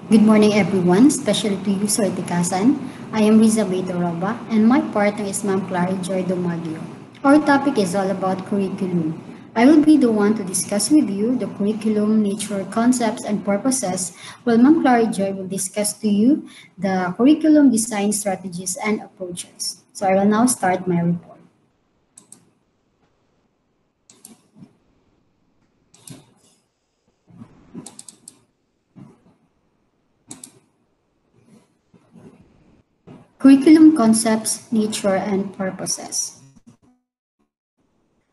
Good morning, everyone, especially to you, Sir Tikasan. I am Riza Beidoroba, and my partner is Ma'am Clara Joy Domaglio. Our topic is all about curriculum. I will be the one to discuss with you the curriculum, nature, concepts, and purposes, while Ma'am Clara Joy will discuss to you the curriculum design strategies and approaches. So I will now start my report. Curriculum concepts, nature, and purposes.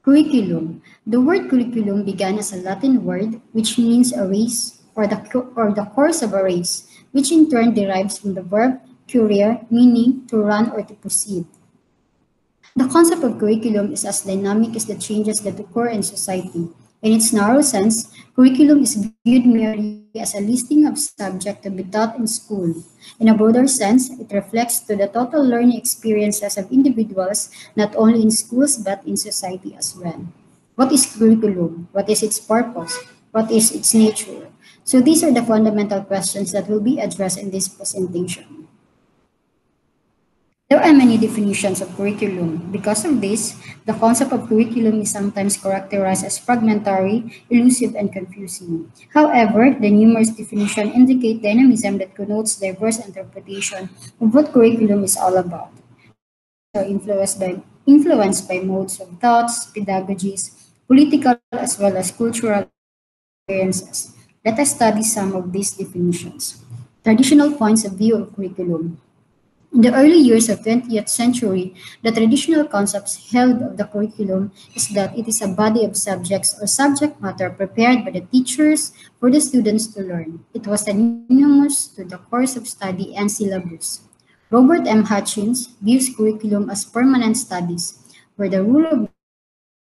Curriculum. The word curriculum began as a Latin word which means a race or the course of a race, which in turn derives from the verb currere, meaning to run or to proceed. The concept of curriculum is as dynamic as the changes that occur in society. In its narrow sense, curriculum is viewed merely as a listing of subjects to be taught in school. In a broader sense, it reflects to the total learning experiences of individuals, not only in schools but in society as well. What is curriculum? What is its purpose? What is its nature? So these are the fundamental questions that will be addressed in this presentation. There are many definitions of curriculum. Because of this, the concept of curriculum is sometimes characterized as fragmentary, elusive, and confusing. However, the numerous definitions indicate dynamism that connotes diverse interpretation of what curriculum is all about. These are influenced by modes of thoughts, pedagogies, political as well as cultural experiences. Let us study some of these definitions. Traditional points of view of curriculum. In the early years of 20th century, the traditional concepts held of the curriculum is that it is a body of subjects or subject matter prepared by the teachers for the students to learn. It was synonymous to the course of study and syllabus. Robert M. Hutchins views curriculum as permanent studies, where the rule of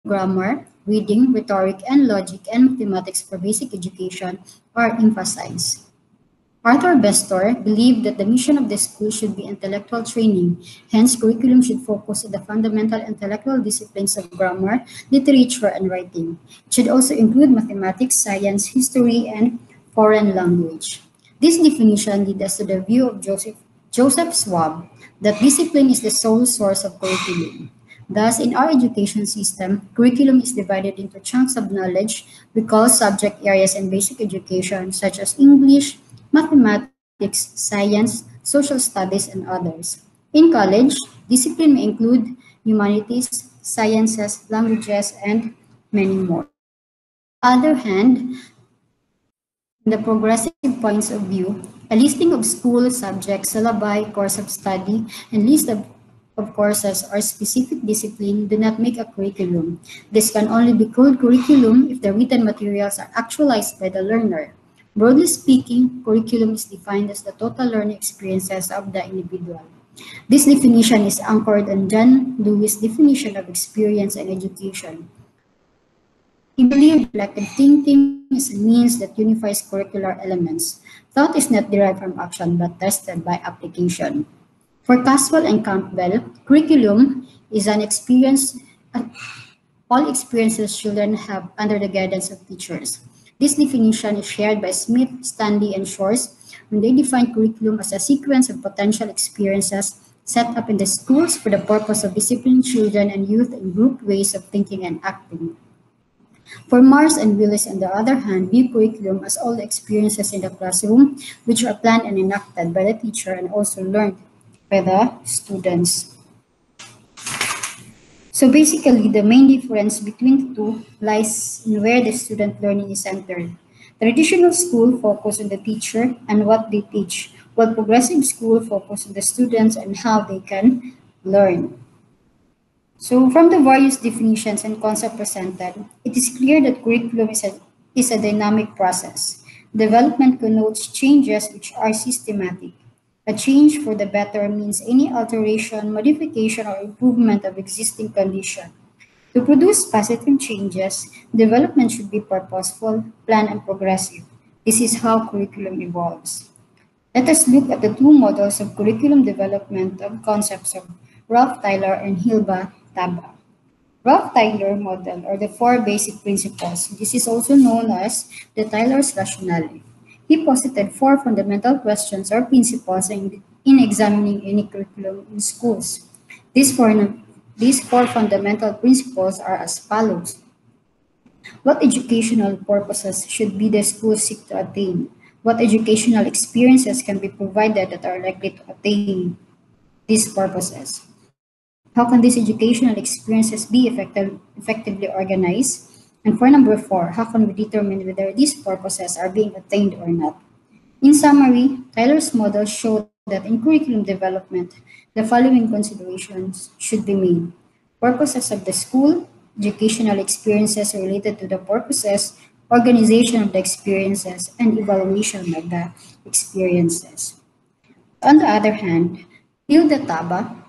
grammar, reading, rhetoric, and logic and mathematics for basic education are emphasized. Arthur Bestor believed that the mission of the school should be intellectual training, hence curriculum should focus on the fundamental intellectual disciplines of grammar, literature, and writing. It should also include mathematics, science, history, and foreign language. This definition leads us to the view of Joseph Schwab that discipline is the sole source of curriculum. Thus, in our education system, curriculum is divided into chunks of knowledge we call subject areas in basic education, such as English, mathematics, science, social studies, and others. In college, discipline may include humanities, sciences, languages, and many more. On the other hand, in the progressive points of view, a listing of school subjects, syllabi, course of study, and list of courses or specific discipline do not make a curriculum. This can only be called curriculum if the written materials are actualized by the learner. Broadly speaking, curriculum is defined as the total learning experiences of the individual. This definition is anchored on John Lewis' definition of experience and education. He believed reflective thinking is a means that unifies curricular elements. Thought is not derived from action but tested by application. For Caswell and Campbell, curriculum is an experience all experiences children have under the guidance of teachers. This definition is shared by Smith, Stanley, and Shores when they define curriculum as a sequence of potential experiences set up in the schools for the purpose of disciplining children and youth in group ways of thinking and acting. For Mars and Willis, on the other hand, view curriculum as all the experiences in the classroom, which are planned and enacted by the teacher and also learned by the students. So basically, the main difference between the two lies in where the student learning is centered. Traditional school focus on the teacher and what they teach, while progressive school focus on the students and how they can learn. So from the various definitions and concepts presented, it is clear that curriculum is a dynamic process. Development connotes changes which are systematic. A change for the better means any alteration, modification, or improvement of existing condition. To produce positive changes, development should be purposeful, planned, and progressive. This is how curriculum evolves. Let us look at the two models of curriculum development of concepts of Ralph Tyler and Hilba Taba. Ralph Tyler model or the four basic principles. This is also known as the Tyler's rationale. He posited four fundamental questions or principles in examining any curriculum in schools. These four, these four fundamental principles are as follows. What educational purposes should be the school seek to attain? What educational experiences can be provided that are likely to attain these purposes? How can these educational experiences be effectively organized? And for number four, how can we determine whether these purposes are being attained or not? In summary, Tyler's model showed that in curriculum development, the following considerations should be made. Purposes of the school, educational experiences related to the purposes, organization of the experiences, and evaluation of the experiences. On the other hand, Hilda Taba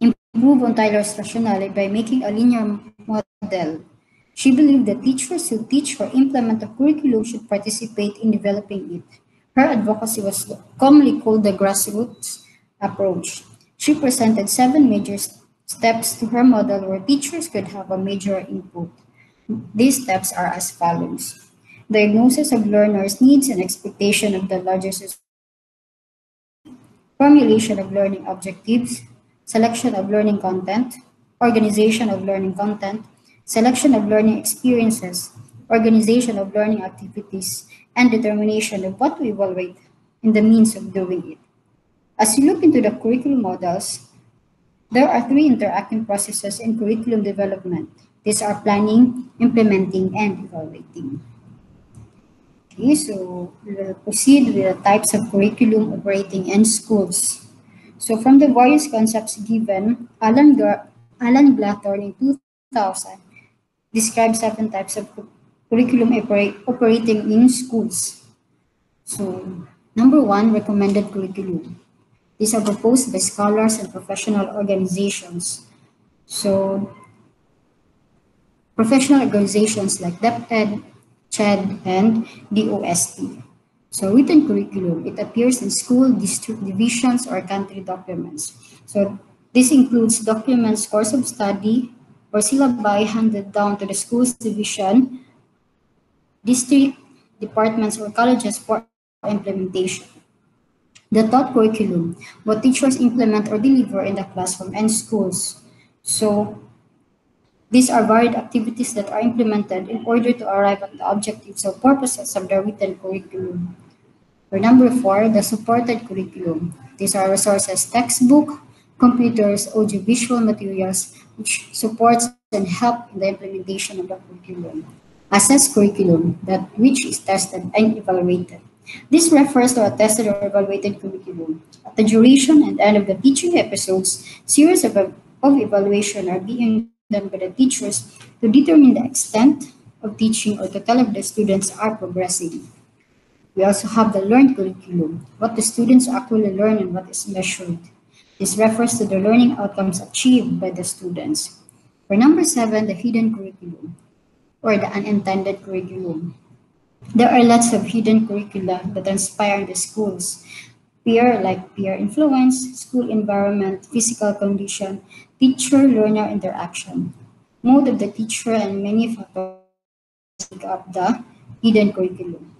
improve on Tyler's rationale by making a linear model. She believed that teachers who teach or implement a curriculum should participate in developing it. Her advocacy was commonly called the grassroots approach. She presented seven major steps to her model where teachers could have a major input. These steps are as follows. Diagnosis of learners' needs and expectation of the larger society, formulation of learning objectives, selection of learning content, organization of learning content, selection of learning experiences, organization of learning activities, and determination of what to evaluate and the means of doing it. As you look into the curriculum models, there are three interacting processes in curriculum development. These are planning, implementing, and evaluating. Okay, so we will proceed with the types of curriculum operating in schools. So from the various concepts given, Alan Blackthorne in 2000 described seven types of curriculum operating in schools. So number one, recommended curriculum. These are proposed by scholars and professional organizations. So professional organizations like DepEd, CHED, and DOST. So written curriculum, it appears in school, district divisions, or country documents. So this includes documents, course of study, or syllabi handed down to the school's division, district, departments, or colleges for implementation. The taught curriculum, what teachers implement or deliver in the classroom and schools. So these are varied activities that are implemented in order to arrive at the objectives or purposes of the written curriculum. For number four, the supported curriculum. These are resources, textbook, computers, audiovisual materials, which supports and help in the implementation of the curriculum. Assess curriculum, that which is tested and evaluated. This refers to a tested or evaluated curriculum. At the duration and end of the teaching episodes, series of evaluation are being done by the teachers to determine the extent of teaching or to tell if the students are progressing. We also have the learned curriculum, what the students actually learn and what is measured. This refers to the learning outcomes achieved by the students. For number seven, the hidden curriculum or the unintended curriculum. There are lots of hidden curricula that inspire in the schools. Peer influence, school environment, physical condition, teacher-learner interaction. Mode of the teacher and many factors make up the hidden curriculum.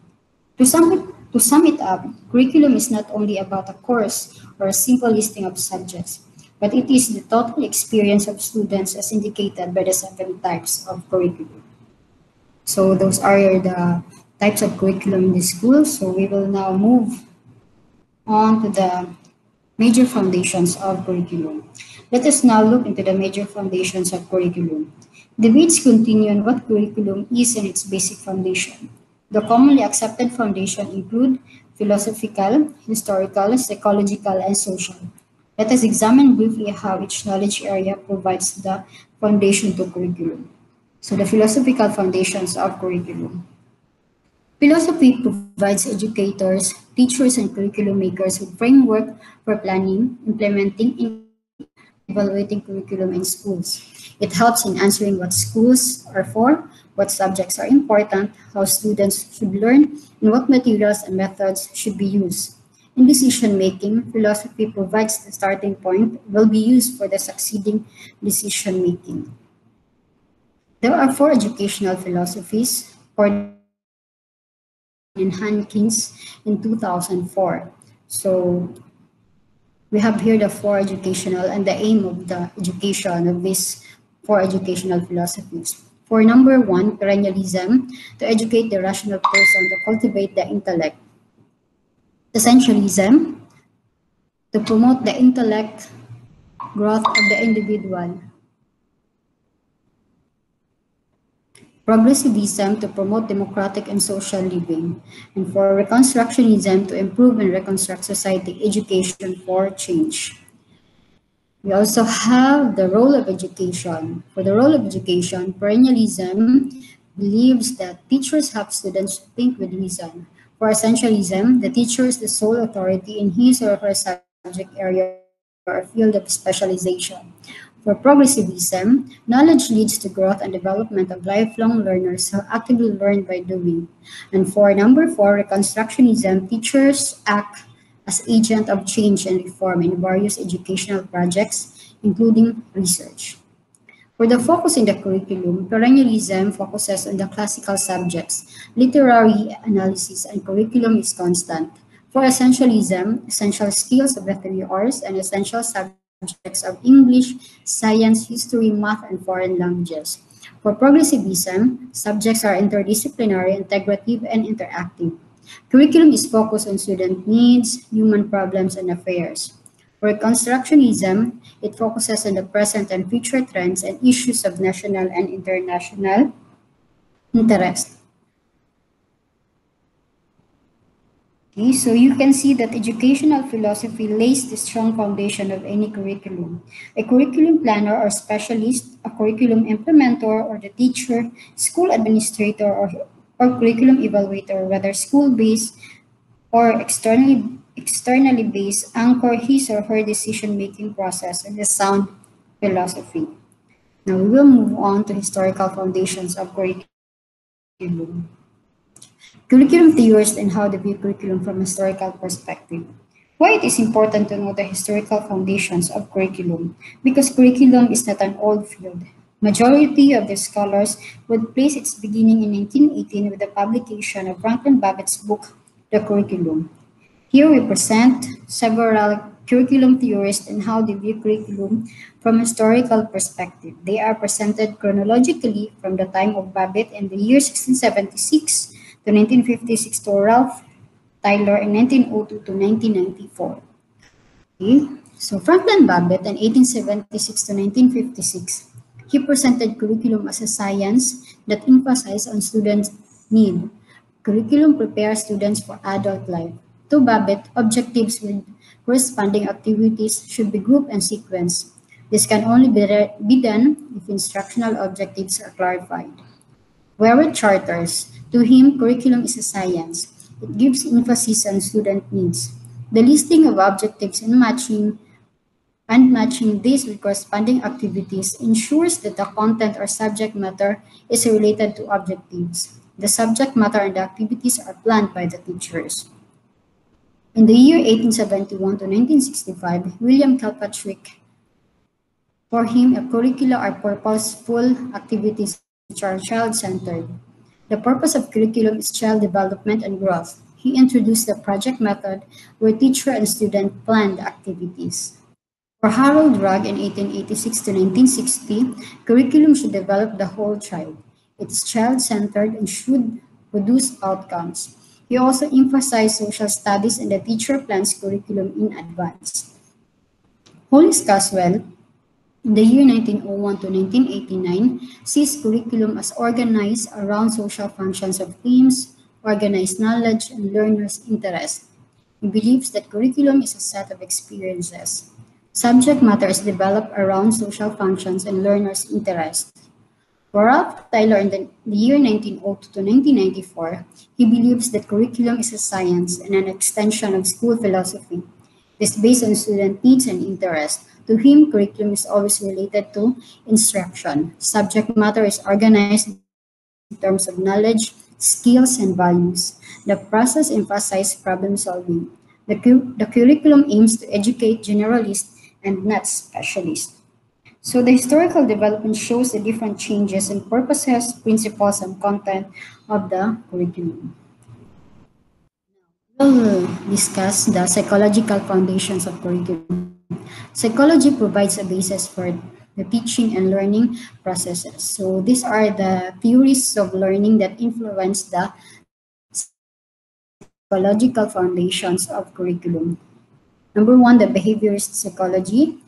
To sum it up, curriculum is not only about a course or a simple listing of subjects, but it is the total experience of students as indicated by the seven types of curriculum. So those are the types of curriculum in the school. So we will now move on to the major foundations of curriculum. Let us now look into the major foundations of curriculum. Debates continue on what curriculum is and its basic foundation. The commonly accepted foundation include philosophical, historical, psychological, and social. Let us examine briefly how each knowledge area provides the foundation to curriculum. So the philosophical foundations of curriculum. Philosophy provides educators, teachers, and curriculum makers with framework for planning, implementing, and evaluating curriculum in schools. It helps in answering what schools are for, what subjects are important, how students should learn, and what materials and methods should be used. In decision making, philosophy provides the starting point will be used for the succeeding decision making. There are four educational philosophies: coordinated in Hankins in 2004. So we have here the four educational and the aim of the education of these four educational philosophies. For number one, perennialism, to educate the rational person, to cultivate the intellect. Essentialism, to promote the intellect growth of the individual. Progressivism, to promote democratic and social living. And for reconstructionism, to improve and reconstruct society, education for change. We also have the role of education. For the role of education, perennialism believes that teachers help students think with reason. For essentialism, the teacher is the sole authority in his or her subject area or field of specialization. For progressivism, knowledge leads to growth and development of lifelong learners who actively learn by doing. And for number four, reconstructionism, teachers act as agent of change and reform in various educational projects, including research. For the focus in the curriculum, perennialism focuses on the classical subjects. Literary analysis and curriculum is constant. For essentialism, essential skills of the 3 Rs and essential subjects of English, science, history, math, and foreign languages. For progressivism, subjects are interdisciplinary, integrative, and interactive. Curriculum is focused on student needs, human problems, and affairs. For constructionism, it focuses on the present and future trends and issues of national and international interest. Okay, so you can see that educational philosophy lays the strong foundation of any curriculum. A curriculum planner or specialist, a curriculum implementer or the teacher, school administrator or curriculum evaluator, whether school-based or externally based, anchor his or her decision-making process in a sound philosophy. Now we will move on to historical foundations of curriculum. Curriculum theorists and how they view curriculum from a historical perspective. Why it is important to know the historical foundations of curriculum? Because curriculum is not an old field. Majority of the scholars would place its beginning in 1918 with the publication of Franklin Babbitt's book, The Curriculum. Here we present several curriculum theorists and how they view curriculum from a historical perspective. They are presented chronologically from the time of Babbitt in the year 1676 to 1956 to Ralph Tyler in 1902 to 1994. Okay. So Franklin Babbitt in 1876 to 1956, he presented curriculum as a science that emphasized on students' need. Curriculum prepares students for adult life. To Babbitt, objectives with corresponding activities should be grouped and sequenced. This can only be done if instructional objectives are clarified. Where Charters, to him, curriculum is a science. It gives emphasis on student needs. The listing of objectives and matching these with corresponding activities ensures that the content or subject matter is related to objectives. The subject matter and the activities are planned by the teachers. In the year 1871 to 1965, William Kilpatrick, for him, a curricula are purposeful activities which are child-centered. The purpose of curriculum is child development and growth. He introduced the project method where teacher and student planned activities. For Harold Rugg in 1886 to 1960, curriculum should develop the whole child. It is child-centered and should produce outcomes. He also emphasized social studies and the teacher plans curriculum in advance. Hollis Caswell, in the year 1901 to 1989, sees curriculum as organized around social functions of themes, organized knowledge, and learners' interest. He believes that curriculum is a set of experiences. Subject matter is developed around social functions and learners' interest. For Ralph Tyler in the year 1902 to 1994, he believes that curriculum is a science and an extension of school philosophy. It is based on student needs and interest. To him, curriculum is always related to instruction. Subject matter is organized in terms of knowledge, skills, and values. The process emphasizes problem solving. The curriculum aims to educate generalists and not specialists. So the historical development shows the different changes in purposes, principles, and content of the curriculum. We'll discuss the psychological foundations of curriculum. Psychology provides a basis for the teaching and learning processes. So these are the theories of learning that influence the psychological foundations of curriculum. Number one, the behaviorist psychology,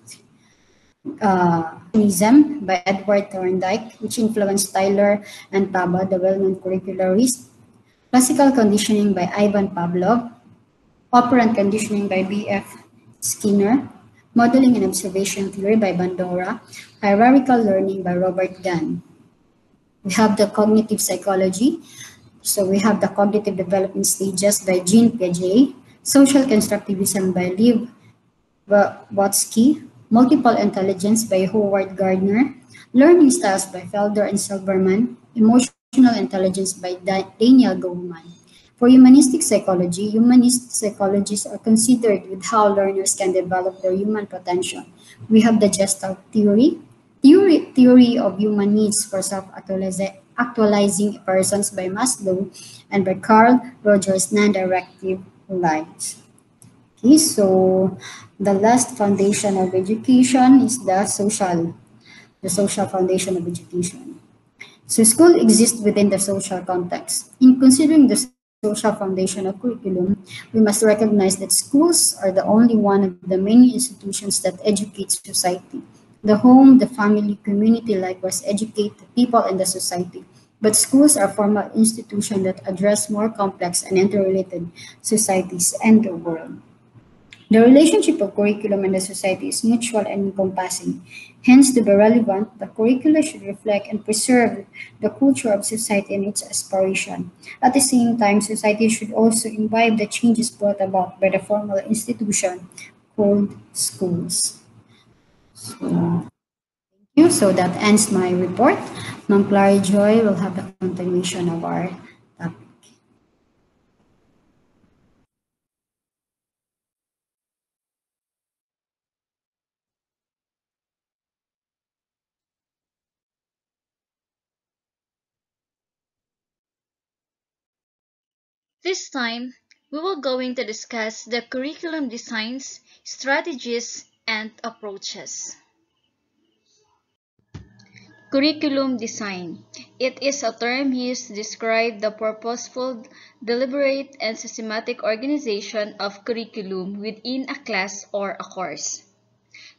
Mechanism by Edward Thorndike, which influenced Tyler and Taba, the well-known curricularists. Classical conditioning by Ivan Pavlov, operant conditioning by B.F. Skinner, modeling and observation theory by Bandura, hierarchical learning by Robert Gunn. We have the cognitive psychology. So we have the cognitive development stages by Jean Piaget, social constructivism by Lev Vygotsky, multiple intelligence by Howard Gardner, learning styles by Felder and Silverman, emotional intelligence by Daniel Goleman. For humanist psychologists are considered with how learners can develop their human potential. We have the Gestalt theory of human needs for self-actualizing persons by Maslow and by Carl Rogers' non-directive lives. Okay, so the last foundation of education is the social foundation of education. So school exists within the social context. In considering the social foundation of curriculum, we must recognize that schools are the only one of the many institutions that educate society. The home, the family, community likewise educate the people and the society. But schools are formal institutions that address more complex and interrelated societies and the world. The relationship of curriculum and the society is mutual and encompassing. Hence, to be relevant, the curricula should reflect and preserve the culture of society and its aspiration. At the same time, society should also imbibe the changes brought about by the formal institution called schools. So that ends my report. Ma'am Clary Joy will have the continuation of our topic. This time, we will going to discuss the curriculum designs, strategies, and approaches. Curriculum design. It is a term used to describe the purposeful, deliberate, and systematic organization of curriculum within a class or a course.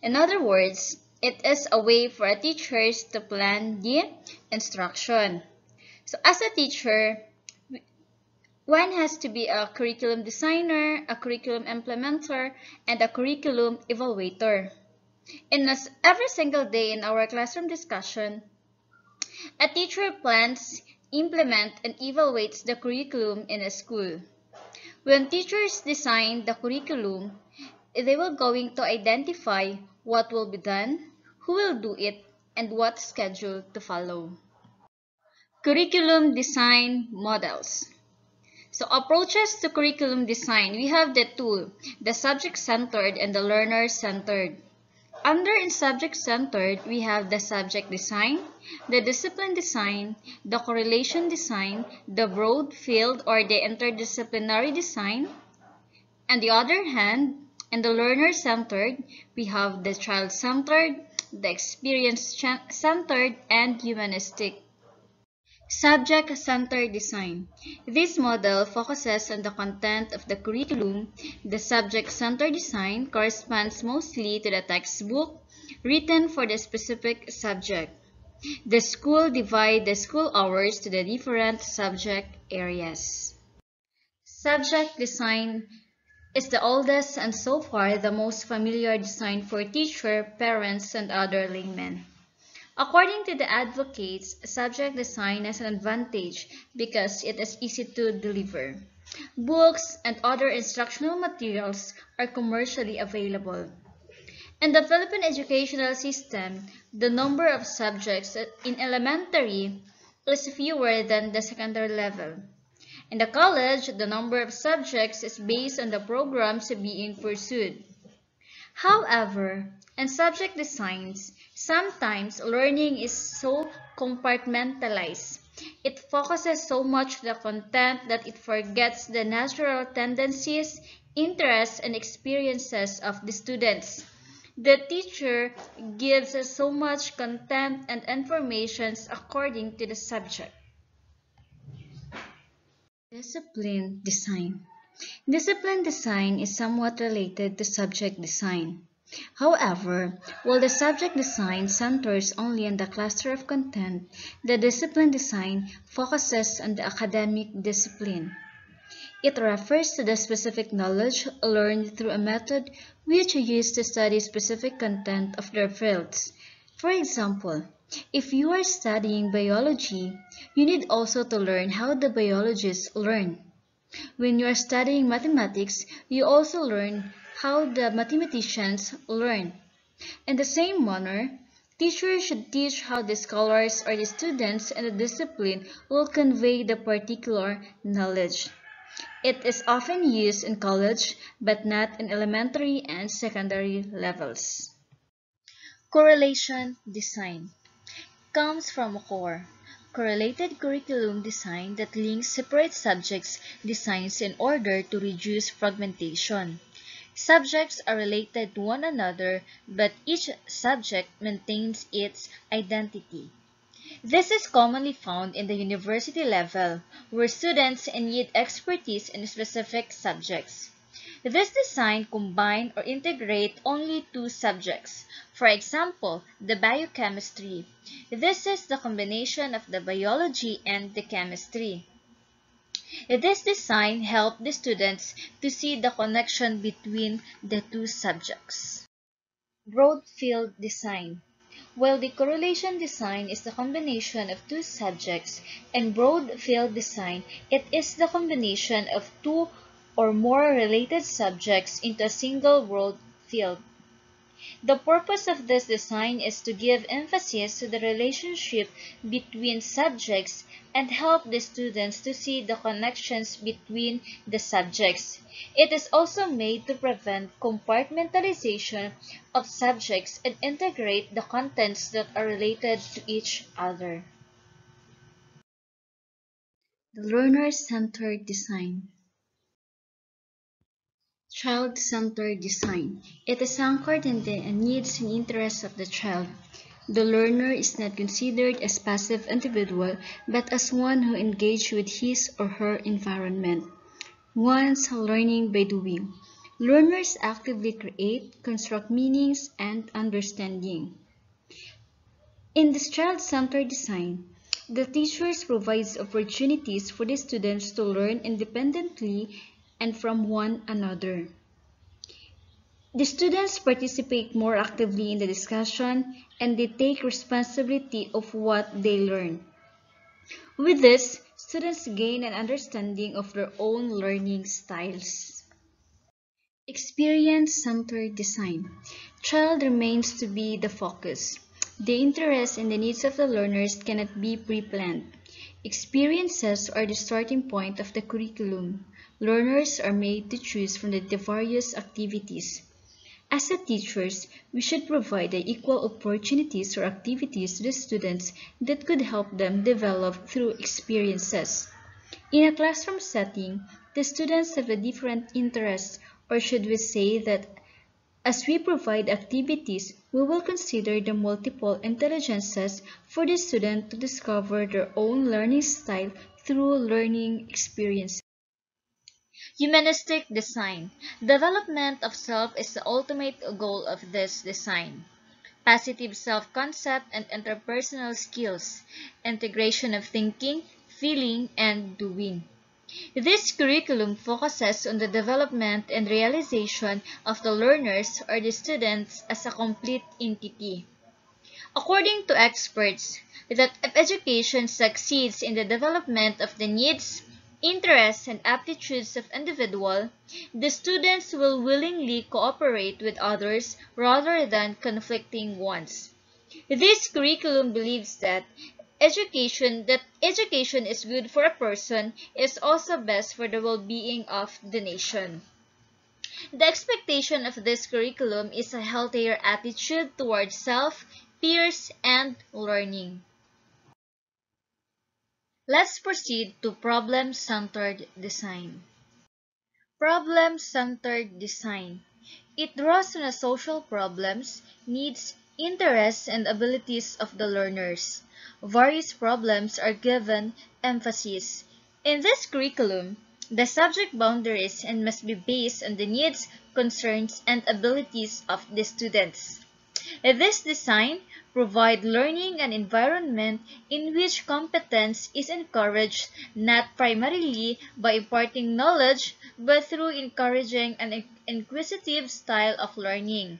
In other words, it is a way for a teachers to plan the instruction. So as a teacher, one has to be a curriculum designer, a curriculum implementer, and a curriculum evaluator. In every single day in our classroom discussion, a teacher plans, implements, and evaluates the curriculum in a school. When teachers design the curriculum, they will going to identify what will be done, who will do it, and what schedule to follow. Curriculum design models. So approaches to curriculum design, we have the two, the subject-centered and the learner-centered. Under in subject-centered, we have the subject design, the discipline design, the correlation design, the broad field or the interdisciplinary design. On the other hand, in the learner-centered, we have the child-centered, the experience-centered, and humanistic. Subject-centered design. This model focuses on the content of the curriculum. The subject-centered design corresponds mostly to the textbook written for the specific subject. The school divides the school hours to the different subject areas. Subject design is the oldest and so far the most familiar design for teacher, parents, and other laymen. According to the advocates, subject design has an advantage because it is easy to deliver. Books and other instructional materials are commercially available. In the Philippine educational system, the number of subjects in elementary is fewer than the secondary level. In the college, the number of subjects is based on the programs being pursued. However, in subject designs, sometimes learning is so compartmentalized It focuses so much on the content that it forgets the natural tendencies, interests, and experiences of the students. The teacher gives us so much content and information according to the subject. Discipline design. Discipline design is somewhat related to subject design. However, while the subject design centers only on the cluster of content, the discipline design focuses on the academic discipline. It refers to the specific knowledge learned through a method which is used to study specific content of their fields. For example, if you are studying biology, you need also to learn how the biologists learn. When you are studying mathematics, you also learn how the mathematicians learn. In the same manner, teachers should teach how the scholars or the students in the discipline will convey the particular knowledge. It is often used in college, but not in elementary and secondary levels. Correlation design comes from core, correlated curriculum design that links separate subjects designs in order to reduce fragmentation. Subjects are related to one another, but each subject maintains its identity. This is commonly found in the university level, where students need expertise in specific subjects. This design combine or integrate only two subjects. For example, the biochemistry. This is the combination of the biology and the chemistry. This design helped the students to see the connection between the two subjects. Broad field design. While the correlation design is the combination of two subjects, and broad field design, it is the combination of two or more related subjects into a single broad field. The purpose of this design is to give emphasis to the relationship between subjects and help the students to see the connections between the subjects. It is also made to prevent compartmentalization of subjects and integrate the contents that are related to each other. The learner-centered design. Child-centered design. It is anchored in the needs and interests of the child. The learner is not considered as passive individual, but as one who engages with his or her environment. One's learning by doing. Learners actively create, construct meanings, and understanding. In this child-centered design, the teachers provides opportunities for the students to learn independently and from one another. The students participate more actively in the discussion and they take responsibility of what they learn. With this, students gain an understanding of their own learning styles. Experience-centered design. Child remains to be the focus. The interests and the needs of the learners cannot be pre-planned. Experiences are the starting point of the curriculum. Learners are made to choose from the various activities. As a teachers, we should provide the equal opportunities or activities to the students that could help them develop through experiences. In a classroom setting, the students have a different interests, or should we say that as we provide activities, we will consider the multiple intelligences for the student to discover their own learning style through learning experiences. Humanistic design. Development of self is the ultimate goal of this design. Positive self-concept and interpersonal skills. Integration of thinking, feeling, and doing. This curriculum focuses on the development and realization of the learners or the students as a complete entity. According to experts, that if education succeeds in the development of the needs, interests, and aptitudes of individual, the students will willingly cooperate with others rather than conflicting ones. This curriculum believes that education is good for a person is also best for the well-being of the nation. The expectation of this curriculum is a healthier attitude towards self, peers, and learning. Let's proceed to problem-centered design. Problem-centered design. It draws on the social problems, needs, interests, and abilities of the learners. Various problems are given emphasis. In this curriculum, the subject boundaries and must be based on the needs, concerns, and abilities of the students. This design provides learning an environment in which competence is encouraged not primarily by imparting knowledge but through encouraging an inquisitive style of learning.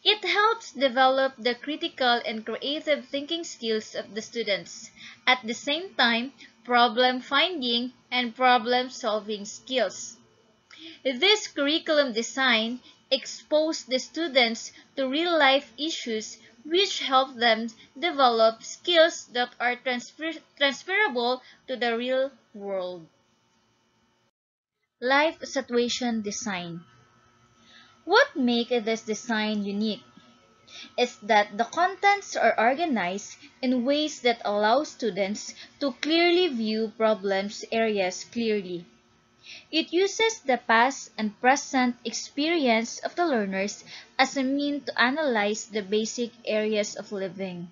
It helps develop the critical and creative thinking skills of the students. At the same time, problem finding and problem solving skills. This curriculum design exposed the students to real-life issues which help them develop skills that are transferable to the real world. Life situation design. What makes this design unique is that the contents are organized in ways that allow students to clearly view problems areas clearly. It uses the past and present experience of the learners as a means to analyze the basic areas of living.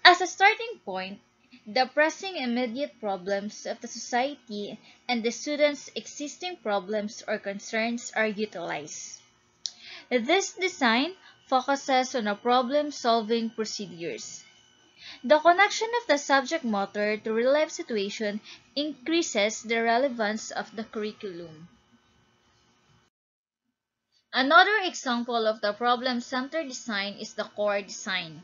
As a starting point, the pressing immediate problems of the society and the students' existing problems or concerns are utilized. This design focuses on a problem-solving procedures. The connection of the subject matter to real-life situation increases the relevance of the curriculum. Another example of the problem-centered design is the core design.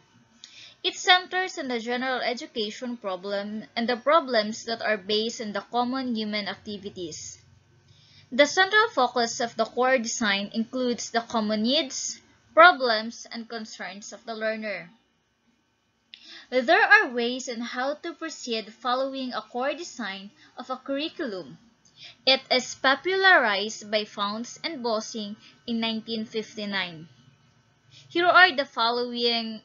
It centers on the general education problem and the problems that are based on the common human activities. The central focus of the core design includes the common needs, problems, and concerns of the learner. There are ways on how to proceed following a core design of a curriculum. It is popularized by Founts and Bossing in 1959. Here are the following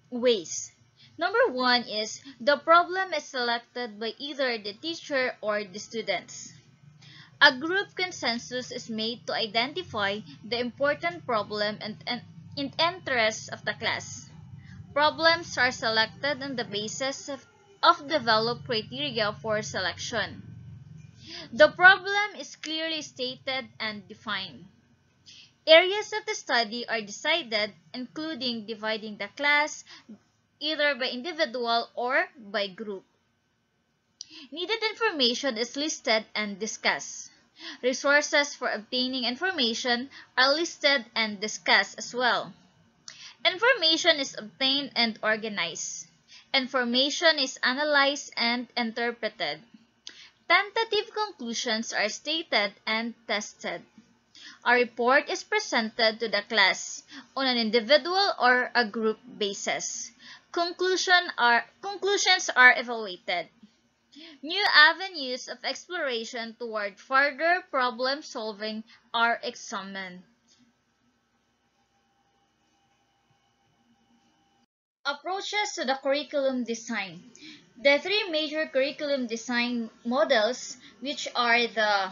ways. Number one is the problem is selected by either the teacher or the students. A group consensus is made to identify the important problem and interests of the class. Problems are selected on the basis of developed criteria for selection. The problem is clearly stated and defined. Areas of the study are decided, including dividing the class either by individual or by group. Needed information is listed and discussed. Resources for obtaining information are listed and discussed as well. Information is obtained and organized. Information is analyzed and interpreted. Tentative conclusions are stated and tested. A report is presented to the class on an individual or a group basis. Conclusions are evaluated. New avenues of exploration toward further problem solving are examined. Approaches to the curriculum design. The three major curriculum design models, which are the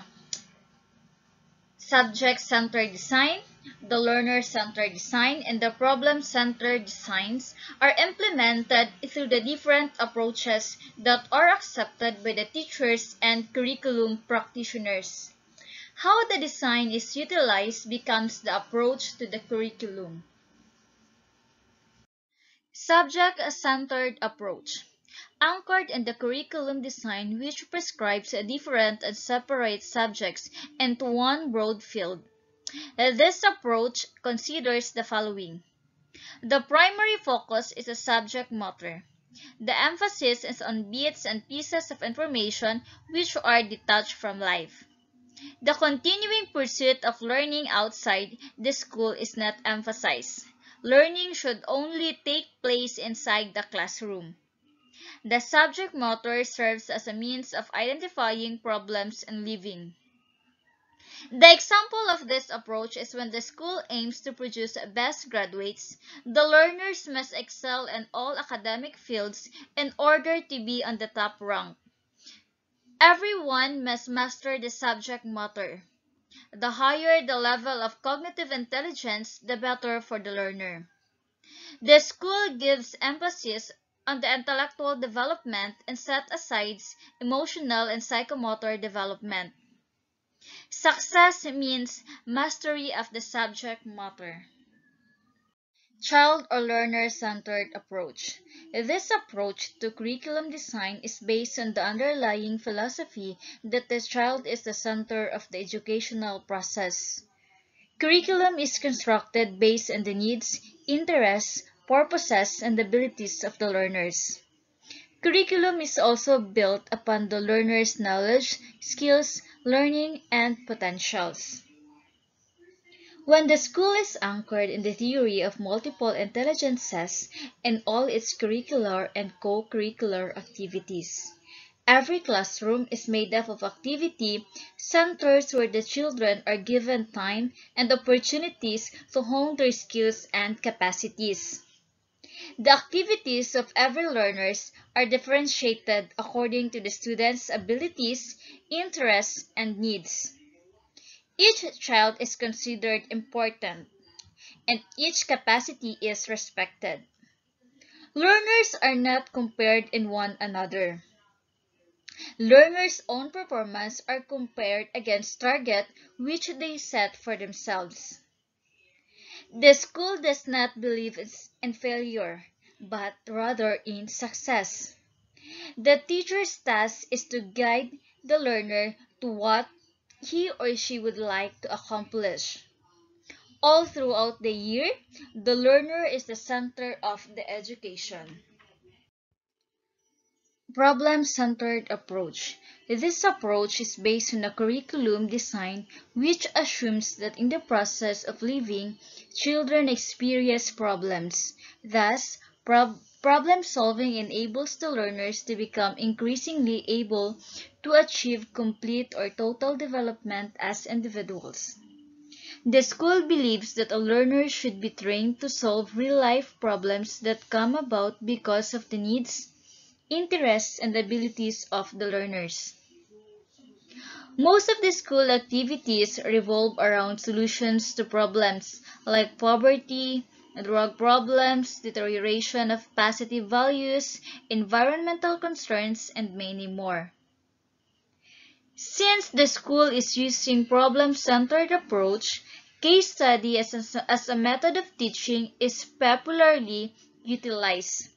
subject-centered design, the learner-centered design, and the problem-centered designs, are implemented through the different approaches that are accepted by the teachers and curriculum practitioners. How the design is utilized becomes the approach to the curriculum. Subject-centered approach. Anchored in the curriculum design which prescribes different and separate subjects into one broad field. This approach considers the following. The primary focus is the subject matter. The emphasis is on bits and pieces of information which are detached from life. The continuing pursuit of learning outside the school is not emphasized. Learning should only take place inside the classroom. The subject matter serves as a means of identifying problems and living. The example of this approach is when the school aims to produce best graduates, the learners must excel in all academic fields in order to be on the top rank. Everyone must master the subject matter. The higher the level of cognitive intelligence, the better for the learner. The school gives emphasis on the intellectual development and set aside emotional and psychomotor development. Success means mastery of the subject matter. Child or learner-centered approach. This approach to curriculum design is based on the underlying philosophy that the child is the center of the educational process. Curriculum is constructed based on the needs, interests, purposes, and abilities of the learners. Curriculum is also built upon the learner's knowledge, skills, learning, and potentials. When the school is anchored in the theory of multiple intelligences in all its curricular and co-curricular activities, every classroom is made up of activity centers where the children are given time and opportunities to hone their skills and capacities. The activities of every learners are differentiated according to the student's abilities, interests, and needs. Each child is considered important, and each capacity is respected. Learners are not compared in one another. Learners' own performance are compared against target which they set for themselves. The school does not believe in failure, but rather in success. The teacher's task is to guide the learner to what he or she would like to accomplish. All throughout the year, the learner is the center of the education. Problem-centered approach. This approach is based on a curriculum design which assumes that in the process of living, children experience problems. Thus, problem solving enables the learners to become increasingly able to achieve complete or total development as individuals. The school believes that a learner should be trained to solve real-life problems that come about because of the needs, interests, and abilities of the learners. Most of the school activities revolve around solutions to problems like poverty, drug problems, deterioration of positive values, environmental concerns, and many more. Since the school is using problem-centered approach, case study as a method of teaching is popularly utilized.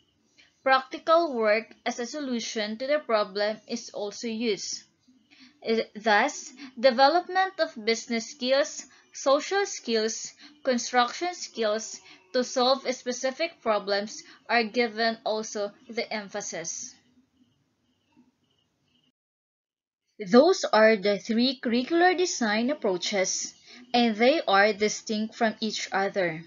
Practical work as a solution to the problem is also used. Thus, development of business skills, social skills, construction skills to solve specific problems are given also the emphasis. Those are the three curricular design approaches, and they are distinct from each other.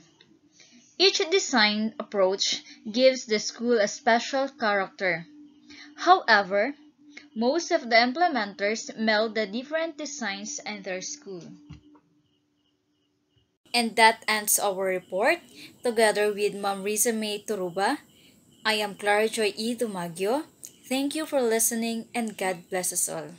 Each design approach gives the school a special character. However, most of the implementers meld the different designs in their school. And that ends our report. Together with Ma'am Rizame Turuba, I am Clara Joy E. Dumagio. Thank you for listening and God bless us all.